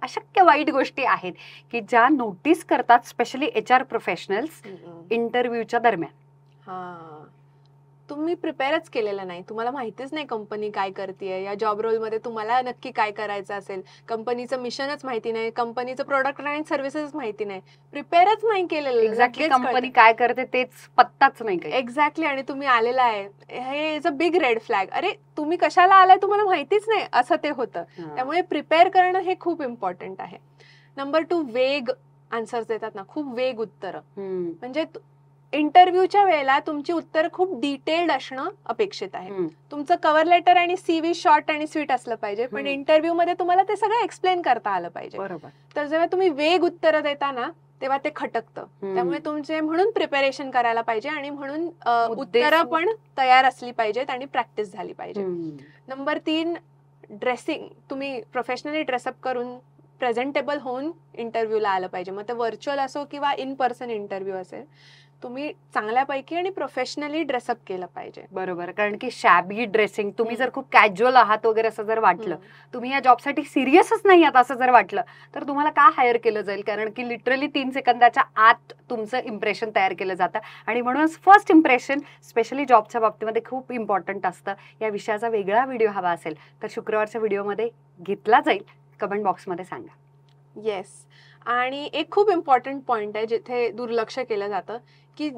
अशक्य वाईट गोष्टी आहेत की ज्या नोटीस करतात स्पेशली HR प्रोफेशनल्स इंटरव्ह्यूच्या दरम्यान? हा, तुम्ही प्रिपेअरच केलेलं नाही, तुम्हाला माहितीच नाही कंपनी काय करतेय, या जॉब रोलमध्ये तुम्हाला नक्की काय करायचं असेल, कंपनीचं मिशनच माहिती नाही, कंपनीचं प्रोडक्ट आणि सर्व्हिसेस माहिती नाही, प्रिपेअरच नाही केलेलं. एक्झॅक्टली कंपनी काय करते तेच पत्ताच नाही काही. एक्झॅक्टली. आणि तुम्ही आलेला आहे, हे is a big red flag. अरे तुम्ही कशाला आलाय तुम्हाला माहितीच नाही, असं ते होतं. त्यामुळे प्रिपेअर करणं हे खूप इम्पॉर्टंट आहे. नंबर 2, वेग आन्सर्स देतात ना, खूप वेग उत्तर. म्हणजे इंटरव्ह्यूच्या वेळेला तुमची उत्तर खूप डिटेल्ड असणं अपेक्षित आहे. तुमचं कव्हर लेटर आणि CV शॉर्ट आणि स्वीट असलं पाहिजे, पण इंटरव्ह्यू मध्ये तुम्हाला ते सगळं एक्सप्लेन करता आलं पाहिजे. बरोबर. तर जेव्हा तुम्ही वेग उत्तर देता ना, तेव्हा ते खटकतं. त्यामुळे तुमचे म्हणून प्रिपरेशन करायला पाहिजे आणि म्हणून उत्तरं पण तयार असली पाहिजेत आणि प्रॅक्टिस झाली पाहिजे. Number 3, dressing. तुम्ही प्रोफेशनली ड्रेसअप करून प्रेझेंटेबल होऊन इंटरव्ह्यूला आलं पाहिजे. मग ते व्हर्च्युअल असो किंवा इन पर्सन इंटरव्ह्यू असेल, तुम्ही चांगल्यापैकी आणि प्रोफेशनली ड्रेसअप केलं पाहिजे. बरोबर. कारण की शॅबी ड्रेसिंग, तुम्ही जर खूप कॅज्युअल आहात वगैरे असं जर वाटलं, तुम्ही या जॉबसाठी सिरियसच नाही आहात असं जर वाटलं, तर तुम्हाला का हायर केलं जाईल? कारण की लिटरली 3 सेकंदाच्या आत तुमचं इम्प्रेशन तयार केलं जातं. आणि म्हणूनच फर्स्ट इम्प्रेशन स्पेशली जॉबच्या बाबतीमध्ये खूप इम्पॉर्टंट असतं. या विषयाचा वेगळा व्हिडिओ हवा असेल तर शुक्रवारच्या व्हिडिओमध्ये घेतला जाईल. कमेंट बॉक्समध्ये सांगा. येस. आणि एक खूप इम्पॉर्टंट पॉइंट आहे जिथे दुर्लक्ष केलं जातं की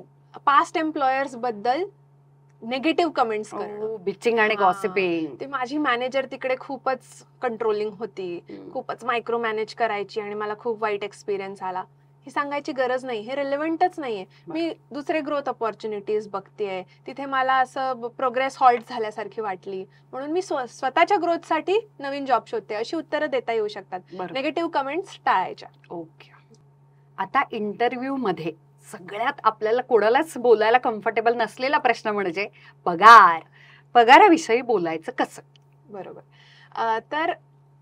पास्ट एम्प्लॉयर्स बद्दल नेगेटिव्ह कमेंट्स करणं, बिचिंग आणि गॉसिपिंग. ते माझी मॅनेजर तिकडे खूपच कंट्रोलिंग होती, खूपच मायक्रो मॅनेज करायची आणि मला खूप वाईट एक्सपिरियन्स आला. ही सांगायची गरज नाही, हे रिलेव्हंटच नाहीये. मी दुसरे ग्रोथ अपॉर्च्युनिटीज बघतेय, तिथे मला असं प्रोग्रेस हॉल्ट झाल्यासारखी वाटली, म्हणून मी स्वतःच्या ग्रोथसाठी नवीन जॉब शोधते, अशी उत्तरं देता येऊ शकतात. नेगेटिव्ह कमेंट्स टाळायच्या. ओके. आता इंटरव्ह्यू मध्ये सगळ्यात आपल्याला कोणालाच बोलायला कम्फर्टेबल नसलेला प्रश्न म्हणजे पगार. पगाराविषयी बोलायचं कसं? बरोबर. तर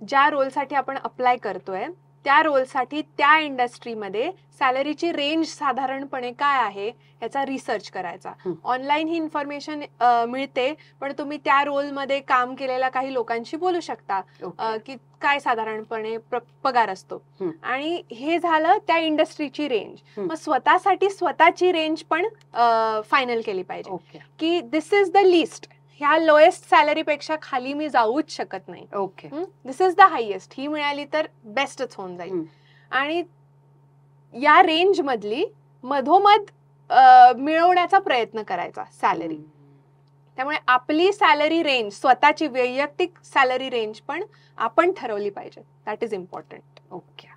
ज्या रोलसाठी आपण अप्लाय करतोय त्या रोलसाठी त्या इंडस्ट्रीमध्ये सॅलरीची रेंज साधारणपणे काय आहे याचा रिसर्च करायचा. ऑनलाईन ही इन्फॉर्मेशन मिळते, पण तुम्ही त्या रोलमध्ये काम केलेल्या काही लोकांशी बोलू शकता की काय साधारणपणे पगार असतो. आणि हे झालं त्या इंडस्ट्रीची रेंज. मग स्वतःसाठी स्वतःची रेंज पण फायनल केली पाहिजे की दिस इज द लिस्ट, ह्या लोएस्ट सॅलरी पेक्षा खाली मी जाऊच शकत नाही. Okay. This is the highest, ही मिळाली तर बेस्टच होऊन जाईल. आणि या रेंज मधली मधोमध मिळवण्याचा प्रयत्न करायचा सॅलरी. त्यामुळे आपली सॅलरी रेंज, स्वतःची वैयक्तिक सॅलरी रेंज पण आपण ठरवली पाहिजे. That is important. ओके.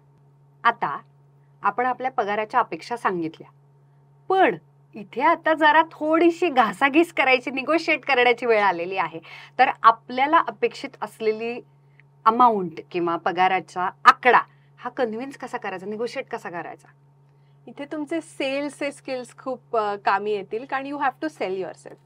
आता आपण आपल्या पगाराच्या अपेक्षा सांगितल्या, पण इथे आता जरा थोडीशी घासाघीस करायची, निगोशिएट करण्याची वेळ आलेली आहे. तर आपल्याला अपेक्षित असलेली अमाऊंट किंवा पगाराचा आकडा हा कन्व्हिन्स कसा करायचा, निगोशिएट कसा करायचा? इथे तुमचे सेल्सचे स्किल्स खूप कामी येतील, कारण you have to sell yourself.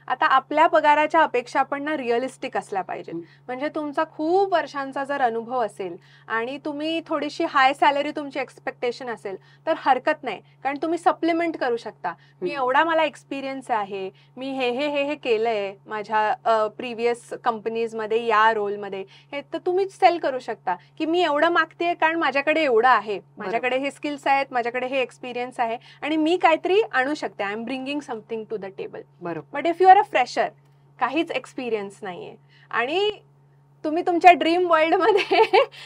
आता आपल्या पगाराच्या अपेक्षा पण ना रिअलिस्टिक असल्या पाहिजेत. म्हणजे तुमचा खूप वर्षांचा जर अनुभव असेल आणि तुम्ही थोडीशी हाय सॅलरी तुमची एक्सपेक्टेशन असेल तर हरकत नाही, कारण तुम्ही सप्लिमेंट करू शकता. मी एवढा मला एक्सपिरियन्स आहे, मी हे हे हे हे केलंय माझ्या प्रिव्हियस कंपनीजमध्ये या रोलमध्ये, हे तर तुम्ही सेल करू शकता की मी एवढं मागतेय कारण माझ्याकडे एवढं आहे, माझ्याकडे हे स्किल्स आहेत, माझ्याकडे हे एक्सपिरियन्स आहे आणि मी काहीतरी आणू शकते. I am bringing something to the table. But if you are a fresher, काहीच एक्सपिरियन्स नाहीये आणि तुम्ही तुमच्या ड्रीम वर्ल्ड मध्ये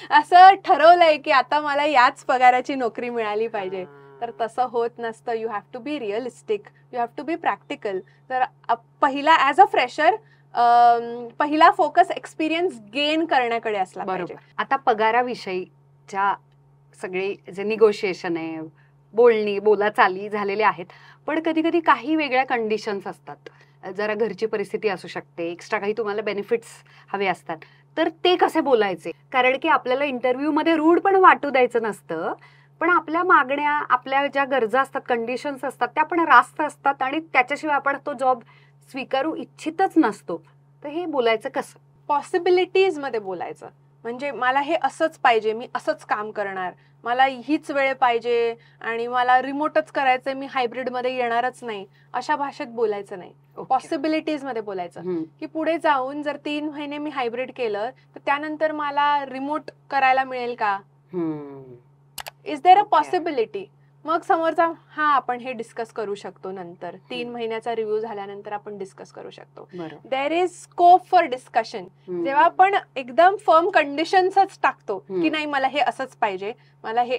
असं ठरवलंय की आता मला याच पगाराची नोकरी मिळाली पाहिजे, तर तसं होत नसतं. You have to be realistic, you have to be practical. तर पहिला ॲज अ फ्रेशर पहिला फोकस एक्सपिरियन्स गेन करण्याकडे असला पाहिजे. बरोबर. आता पगाराविषयीच्या सगळे जे निगोशिएशन आहे, बोलाचाली झालेले आहेत, पण कधी कधी काही वेगळ्या कंडिशन्स असतात. जरा घरची परिस्थिती असू शकते, एक्स्ट्रा काही तुम्हाला बेनिफिट्स हवे असतात, तर ते कसे बोलायचे? कारण की आपल्याला इंटरव्ह्यू मध्ये रूड पण वाटू द्यायचं नसतं, पण आपल्या मागण्या, आपल्या ज्या गरजा असतात, कंडिशन्स असतात, त्या पण रास्त असतात आणि त्याच्याशिवाय आपण तो जॉब स्वीकारू इच्छितच नसतो. तर हे बोलायचं कसं? पॉसिबिलिटीज मध्ये बोलायचं. म्हणजे मला हे असंच पाहिजे, मी असंच काम करणार, मला हीच वेळ पाहिजे आणि मला रिमोटच करायचंय, मी हायब्रिड मध्ये येणारच नाही, अशा भाषेत बोलायचं नाही. पॉसिबिलिटीज मध्ये बोलायचं की पुढे जाऊन जर 3 महिने मी हायब्रिड केलं तर त्यानंतर मला रिमोट करायला मिळेल का? Is there a possibility? मग समोरचा हा आपण हे डिस्कस करू शकतो नंतर, 3 महिन्याचा रिव्ह्यू झाल्यानंतर आपण डिस्कस करू शकतो. There is scope for discussion. जेव्हा आपण एकदम फर्म कंडिशन्सच टाकतो की नाही मला हे असंच पाहिजे, मला हे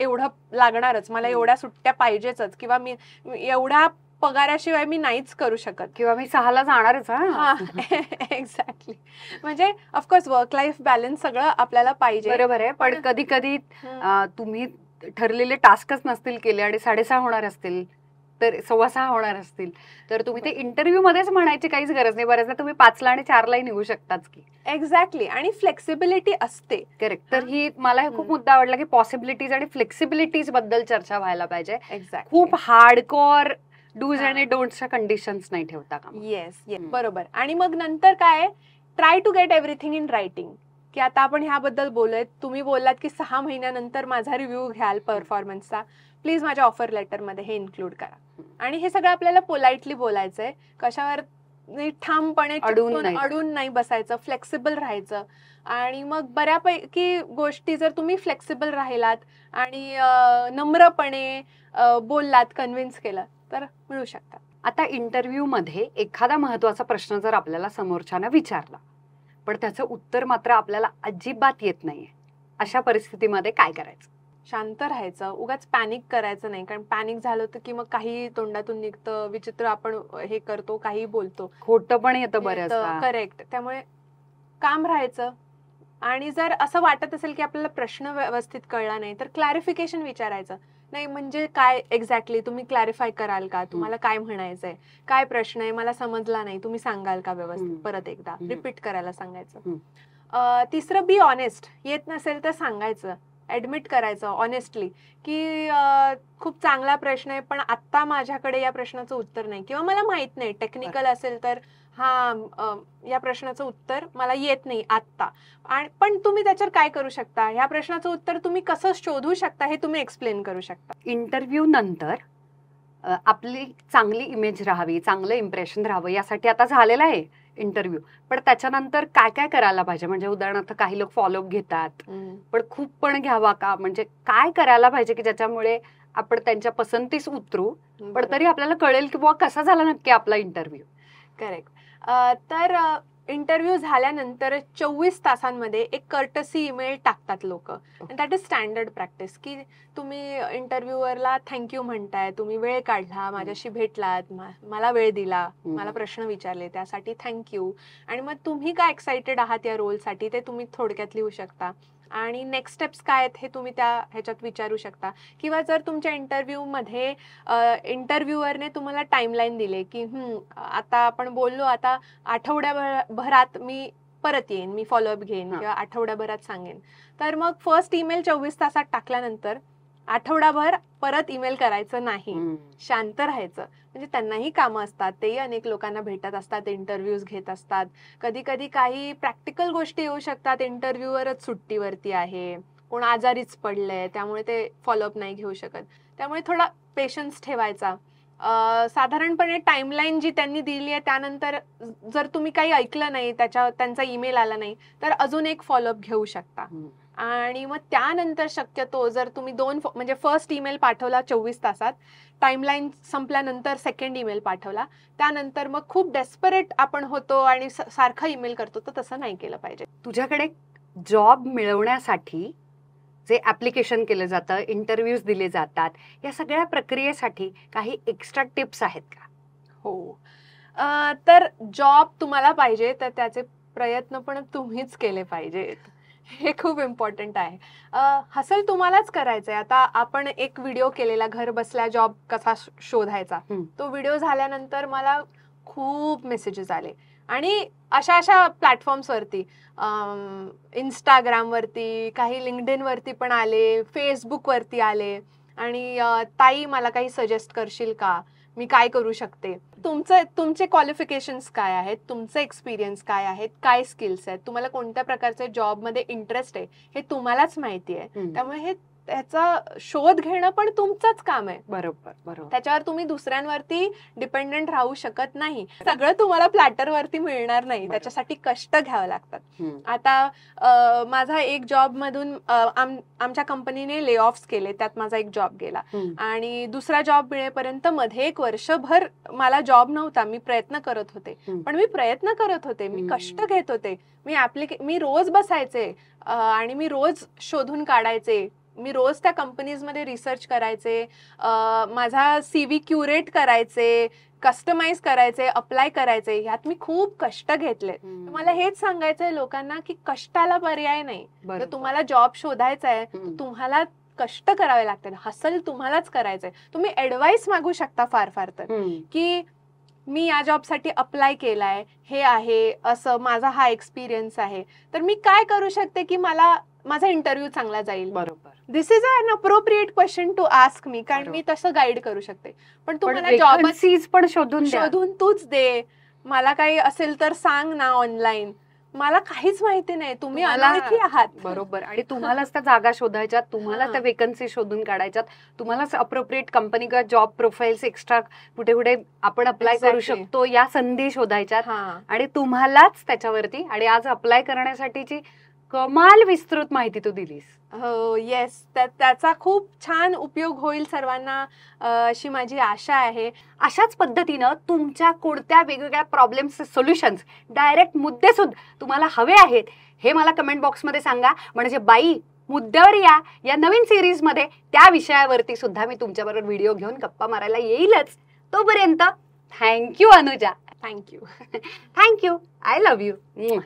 एवढं लागणारच, मला एवढ्या सुट्ट्या पाहिजेच, किंवा मी एवढ्या पगाराशिवाय मी नाहीच करू शकत, किंवा मी 6ला जाणारच. एक्झॅक्टली. म्हणजे ऑफकोर्स वर्क लाईफ बॅलन्स सगळं आपल्याला पाहिजे. बरोबर आहे, पण कधी कधी तुम्ही ठरलेले टास्कच नसतील केले आणि 6:30 होणार असतील, तर 6:15 होणार असतील, तर तुम्ही ते इंटरव्ह्यू मध्येच म्हणायची काहीच गरज नाही. बऱ्याचदा तुम्ही 5ला आणि 4लाही निघू शकताच की. एक्झॅक्टली. आणि फ्लेक्सिबिलिटी असते. करेक्ट. तर ही मला हे खूप मुद्दा आवडला की पॉसिबिलिटीज आणि फ्लेक्सिबिलिटीज बद्दल चर्चा व्हायला पाहिजे. खूप हार्डकोर डूज आणि डोंट्सच्या कंडिशन्स नाही ठेवता का? येस, बरोबर. आणि मग नंतर काय, try to get everything in writing. की आता आपण ह्याबद्दल बोलूयात, तुम्ही बोललात की 6 महिन्यानंतर माझा रिव्ह्यू घ्याल परफॉर्मन्सचा, प्लीज माझ्या ऑफर लेटरमध्ये हे इन्क्लूड करा. आणि हे सगळं आपल्याला पोलाइटली बोलायचंय, कशावर ठामपणे अडून नाही बसायचं, फ्लेक्सिबल राहायचं. आणि मग बऱ्यापैकी गोष्टी जर तुम्ही फ्लेक्सिबल राहिलात आणि नम्रपणे बोललात, कन्व्हिन्स केलं, तर मिळू शकतात. आता इंटरव्ह्यू मध्ये एखादा महत्वाचा प्रश्न जर आपल्याला समोरच्यानं विचारला, पण त्याचं उत्तर मात्र आपल्याला अजिबात येत नाहीये, अशा परिस्थितीमध्ये काय करायचं? शांत राहायचं, उगाच पॅनिक करायचं नाही. कारण पॅनिक झालं तर की मग काही तोंडातून निघतं, विचित्र आपण हे करतो, काही बोलतो, खोटं पण येतं बऱ्याचदा. करेक्ट. त्यामुळे काम राहायचं. आणि जर असं वाटत असेल की आपल्याला प्रश्न व्यवस्थित कळला नाही, तर क्लॅरिफिकेशन विचारायचं. नाही म्हणजे काय एक्झॅक्टली, तुम्ही क्लॅरिफाय कराल का, तुम्हाला काय म्हणायचंय, काय प्रश्न आहे, मला समजला नाही, तुम्ही सांगाल का व्यवस्थित, परत एकदा रिपीट करायला सांगायचं. तिसरं, बी ऑनेस्ट. येत नसेल तर सांगायचं, ऍडमिट करायचं ऑनेस्टली की खूप चांगला प्रश्न आहे, पण आत्ता माझ्याकडे या प्रश्नाचं उत्तर नाही, किंवा मला माहित नाही. टेक्निकल असेल तर या प्रश्नाचं उत्तर मला येत नाही आत्ता, पण तुम्ही त्याच्यावर काय करू शकता, ह्या प्रश्नाचं उत्तर तुम्ही कसं शोधू शकता हे तुम्ही एक्सप्लेन करू शकता. इंटरव्ह्यू नंतर आपली चांगली इमेज राहावी, चांगलं इम्प्रेशन राहावं, यासाठी आता झालेला आहे इंटरव्ह्यू, पण त्याच्यानंतर काय काय करायला पाहिजे? म्हणजे उदाहरणार्थ काही लोक फॉलोअप घेतात, पण खूप पण घ्यावा का? म्हणजे काय करायला पाहिजे की ज्याच्यामुळे आपण त्यांच्या पसंतीस उतरू, पण तरी आपल्याला कळेल की बुवा कसा झाला नक्की आपला इंटरव्ह्यू? करेक्ट. तर इंटरव्ह्यू झाल्यानंतर 24 तासांमध्ये एक कर्टसी ईमेल टाकतात लोक. आणि दॅट इज स्टँडर्ड प्रॅक्टिस की तुम्ही इंटरव्ह्यूअरला थँक्यू म्हणताय, तुम्ही वेळ काढला, माझ्याशी भेटलात, मला वेळ दिला, मला प्रश्न विचारले, त्यासाठी थँक्यू. आणि मग तुम्ही काय एक्साइटेड आहात या रोलसाठी ते तुम्ही थोडक्यात लिहू शकता. आणि नेक्स्ट स्टेप्स काय आहेत हे तुम्ही त्या ह्याच्यात विचारू शकता. किंवा जर तुमच्या इंटरव्ह्यूमध्ये इंटरव्ह्युअरने तुम्हाला टाइमलाईन दिले की आता आपण बोललो, आता आठवड्याभरात मी परत येईन, मी फॉलोअप घेईन किंवा आठवड्याभरात सांगेन, तर मग फर्स्ट ईमेल 24 तासात टाकल्यानंतर आठवडाभर परत ईमेल करायचं नाही, शांत राहायचं. म्हणजे त्यांनाही कामं असतात, तेही अनेक लोकांना भेटत असतात, इंटरव्ह्यूज घेत असतात. कधी कधी काही प्रॅक्टिकल गोष्टी येऊ शकतात, इंटरव्ह्यूवरच सुट्टीवरती आहे, कोण आजारीच पडलंय, त्यामुळे ते फॉलोअप नाही घेऊ शकत. त्यामुळे थोडा पेशन्स ठेवायचा. साधारणपणे टाइमलाईन जी त्यांनी दिली आहे त्यानंतर जर तुम्ही काही ऐकलं नाही, त्यांचा ईमेल आला नाही, तर अजून एक फॉलोअप घेऊ शकता. आणि मग त्यानंतर शक्यतो जर तुम्ही म्हणजे फर्स्ट ईमेल पाठवला 24 तासात, टाइमलाईन संपल्यानंतर सेकंड ईमेल पाठवला, त्यानंतर मग खूप डेस्परेट आपण होतो आणि सारखं ईमेल करतो, तर तसं नाही केलं पाहिजे. तुझ्याकडे जॉब मिळवण्यासाठी जे ऍप्लिकेशन केलं जातं, इंटरव्ह्यूज दिले जातात, या सगळ्या प्रक्रियेसाठी काही एक्स्ट्रा टिप्स आहेत का? हो. तर जॉब तुम्हाला पाहिजे तर त्याचे प्रयत्न पण तुम्हीच केले पाहिजेत. हे खूप इम्पॉर्टंट आहे. हसल तुम्हालाच करायचंय. आता आपण एक व्हिडिओ केलेला घर बसल्या जॉब कसा शोधायचा. तो व्हिडिओ झाल्यानंतर मला खूप मेसेजेस आले आणि अशा प्लॅटफॉर्म्सवरती, इंस्टाग्रामवरती, काही लिंक्डइनवरती पण आले, फेसबुकवरती आले आणि ताई मला काही सजेस्ट करशील का, मी काय करू शकते. तुमचे क्वालिफिकेशन्स काय आहेत, तुमचे एक्सपिरियन्स काय आहेत, काय स्किल्स आहेत, तुम्हाला कोणत्या प्रकारचे जॉबमध्ये इंटरेस्ट आहे हे तुम्हालाच माहिती आहे. त्यामुळे त्याचा शोध घेणं पण तुमचंच काम आहे. बरोबर. त्याच्यावर तुम्ही दुसऱ्यांवरती डिपेंडंट राहू शकत नाही. सगळं तुम्हाला प्लॅटरवरती मिळणार नाही, त्याच्यासाठी कष्ट घ्यावं लागतात. आता माझा एक जॉब मधून आमच्या कंपनीने ले ऑफ्स केले, त्यात माझा एक जॉब गेला आणि दुसरा जॉब मिळेपर्यंत मध्ये 1 वर्षभर मला जॉब नव्हता. मी प्रयत्न करत होते, पण मी प्रयत्न करत होते, मी कष्ट घेत होते, मी रोज बसायचे आणि मी रोज शोधून काढायचे, मी रोज त्या कंपनीजमध्ये रिसर्च करायचे, माझा CV क्युरेट करायचे, कस्टमाइज करायचे, अप्लाय करायचे. ह्यात मी खूप कष्ट घेतले. मला हेच सांगायचंय लोकांना की कष्टाला पर्याय नाही. जर तुम्हाला जॉब शोधायचा आहे तुम्हाला कष्ट करावे लागतील, हसल तुम्हालाच करायचंय. तुम्ही ऍडवाइस मागू शकता फार तर की मी या जॉबसाठी अप्लाय केलाय, हे आहे असं, माझा हा एक्सपिरियन्स आहे, तर मी काय करू शकते की माझा इंटरव्ह्यू चांगला जाईल. बरोबर. This is inappropriate question to ask me, कारण मी तसं गाईड करू शकते. पण तुम्हाला जॉब पण शोधून तूच दे, मला काही असेल तर सांग ना ऑनलाईन, मला काहीच माहिती नाही, तुम्ही अनोळखी आहात. बरोबर. आणि तुम्हालाच त्या जागा शोधायच्यात, तुम्हाला त्या वेकन्सी शोधून काढायच्यात, तुम्हालाच अप्रोप्रिएट कंपनी का जॉब प्रोफाईल्स एक्स्ट्रा कुठे आपण अप्लाय करू शकतो या संधी शोधायच्यात आणि तुम्हालाच त्याच्यावरती. आणि आज अप्लाय करण्यासाठीची कमाल विस्तृत माहिती तू दिलीस. हो, येस. त्याचा खूप छान उपयोग होईल सर्वांना अशी माझी आशा आहे. अशाच पद्धतीनं तुमच्या कोणत्या वेगवेगळ्या प्रॉब्लेम्सचे सोल्युशन्स, डायरेक्ट मुद्देसुद्धा तुम्हाला हवे आहेत हे मला कमेंट बॉक्समध्ये सांगा. म्हणजे बाई मुद्द्यावर या नवीन सिरीजमध्ये त्या विषयावरती सुद्धा मी तुमच्याबरोबर व्हिडिओ घेऊन गप्पा मारायला येईलच. तोपर्यंत thank you Anuja. Thank you. Thank you. I love you.